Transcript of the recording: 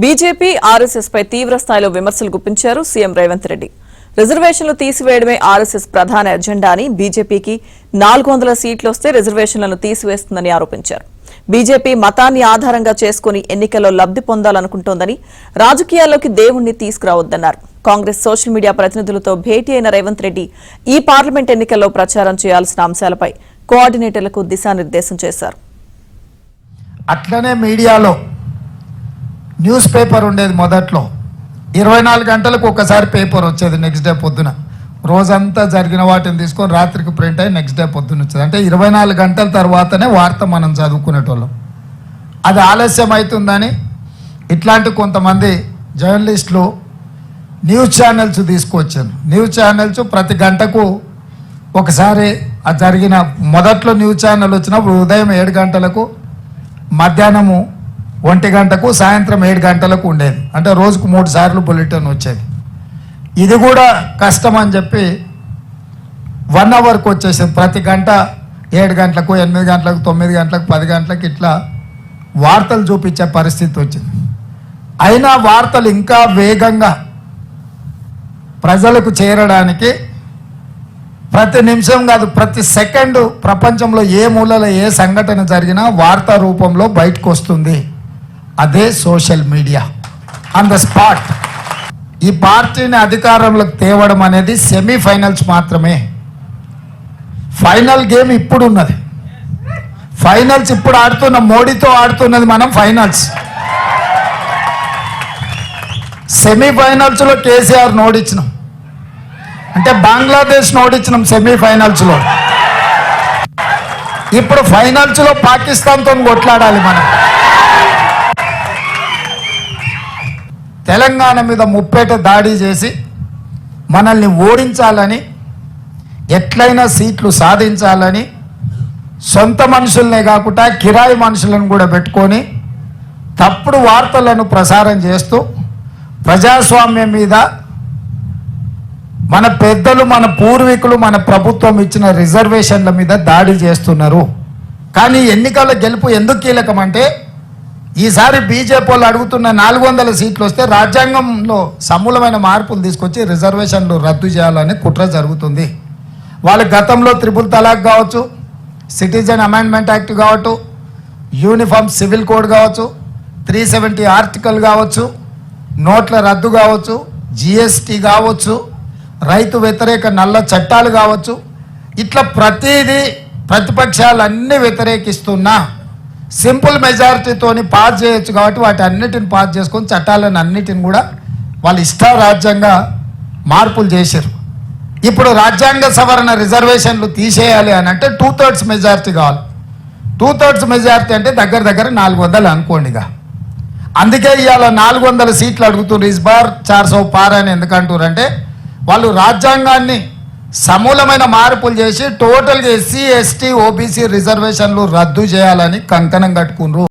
BJP RSS పై తీవ్ర స్థాయిలో విమర్శలు గుప్పించారు సీఎం రేవంత్ రెడ్డి. రిజర్వేషన్లు తీసివేయడమే ఆర్ఎస్ఎస్ ప్రధాన ఎజెండా అని, బీజేపీకి 400 సీట్లు వస్తే రిజర్వేషన్లను తీసివేస్తుందని ఆరోపించారు. బీజేపీ మతాన్ని ఆధారంగా చేసుకుని ఎన్నికల్లో లబ్ధి పొందాలనుకుంటోందని, రాజకీయాల్లోకి దేవుణ్ణి తీసుకురావద్దన్నారు. కాంగ్రెస్ సోషల్ మీడియా ప్రతినిధులతో భేటీ అయిన రేవంత్ రెడ్డి ఈ పార్లమెంట్ ఎన్నికల్లో ప్రచారం చేయాల్సిన అంశాలపై కోఆర్డినేటర్లకు దిశానిర్దేశం చేశారు. అట్లనే మీడియాలో న్యూస్ పేపర్ ఉండేది. మొదట్లో 24 గంటలకు ఒకసారి పేపర్ వచ్చేది. నెక్స్ట్ డే పొద్దున రోజంతా జరిగిన వాటిని తీసుకొని రాత్రికి ప్రింట్ అయ్యి నెక్స్ట్ డే పొద్దున వచ్చేది. అంటే 24 గంటల తర్వాతనే వార్త మనం చదువుకునేటోళ్ళం. అది ఆలస్యం అవుతుందని ఇట్లాంటి కొంతమంది జర్నలిస్టులు న్యూస్ ఛానల్స్ తీసుకొచ్చారు. న్యూస్ ఛానల్స్ ప్రతి గంటకు ఒకసారి అది జరిగిన మొదట్లో న్యూస్ ఛానల్ వచ్చినప్పుడు ఉదయం 7 గంటలకు, మధ్యాహ్నము 1 గంటకు, సాయంత్రం 7 గంటలకు ఉండేది. అంటే రోజుకు 3 సార్లు బులెటిన్ వచ్చేది. ఇది కూడా కష్టం అని చెప్పి 1 అవర్కి వచ్చేసింది. ప్రతి గంట 7 గంటలకు, 8 గంటలకు, 9 గంటలకు, 10 గంటలకు ఇట్లా వార్తలు చూపించే పరిస్థితి వచ్చింది. అయినా వార్తలు ఇంకా వేగంగా ప్రజలకు చేరడానికి ప్రతి నిమిషం కాదు, ప్రతి సెకండు ప్రపంచంలో ఏ మూలలో ఏ సంఘటన జరిగినా వార్తా రూపంలో బయటకు వస్తుంది. అదే social media on the spot. ఈ పార్టీని అధికారంలోకి తేవడం అనేది సెమీఫైనల్స్ మాత్రమే. ఫైనల్ గేమ్ ఇప్పుడు ఉన్నది. ఫైనల్స్ ఇప్పుడు ఆడుతున్న మోడీతో ఆడుతున్నది మనం ఫైనల్స్. సెమీఫైనల్స్లో కేసీఆర్ ఓడించినాం, అంటే బంగ్లాదేశ్ ఓడించినాం సెమీఫైనల్స్లో. ఇప్పుడు ఫైనల్స్లో పాకిస్తాన్తో కొట్లాడాలి మనం. తెలంగాణ మీద ముప్పేట దాడి చేసి మనల్ని ఓడించాలని, ఎట్లయినా సీట్లు సాధించాలని సొంత మనుషులనే కాకుండా కిరాయి మనుషులను కూడా పెట్టుకొని తప్పుడు వార్తలను ప్రసారం చేస్తూ ప్రజాస్వామ్యం మీద, మన పెద్దలు, మన పూర్వీకులు, మన ప్రభుత్వం ఇచ్చిన రిజర్వేషన్ల మీద దాడి చేస్తున్నారు. కానీ ఎన్నికల గెలుపు ఎందుకు కీలకం అంటే, ఈసారి బీజేపీ వాళ్ళు అడుగుతున్న 400 సీట్లు వస్తే రాజ్యాంగంలో సమూలమైన మార్పులు తీసుకొచ్చి రిజర్వేషన్లు రద్దు చేయాలని కుట్ర జరుగుతుంది. వాళ్ళ గతంలో 3 తలాక్ కావచ్చు, సిటిజన్ అమెండ్మెంట్ యాక్ట్ కావచ్చు, యూనిఫామ్ సివిల్ కోడ్ కావచ్చు, 370 ఆర్టికల్ కావచ్చు, నోట్ల రద్దు కావచ్చు, జిఎస్టీ కావచ్చు, రైతు వ్యతిరేక నల్ల చట్టాలు కావచ్చు, ఇట్లా ప్రతిదీ ప్రతిపక్షాలు అన్ని వ్యతిరేకిస్తున్నా సింపుల్ మెజారిటీతోని పాస్ చేయొచ్చు. కాబట్టి వాటి అన్నిటిని పాస్ చేసుకొని చట్టాలను అన్నిటిని కూడా వాళ్ళు ఇష్టారాజ్యంగా మార్పులు చేశారు. ఇప్పుడు రాజ్యాంగ సవరణ రిజర్వేషన్లు తీసేయాలి అని అంటే 2/3 మెజారిటీ కావాలి. 2/3 మెజారిటీ అంటే దగ్గర దగ్గర 400 అనుకోండిగా. అందుకే ఇవాళ 400 సీట్లు అడుగుతున్నారు. ఇస్ బార్ 400 పార్ అని ఎందుకంటారంటే, వాళ్ళు రాజ్యాంగాన్ని సమూలమైన మార్పులు చేసి టోటల్గా ఎస్సీ, ఎస్టీ, ఓబీసీ రిజర్వేషన్లు రద్దు చేయాలని కంకణం కట్టుకున్నారు.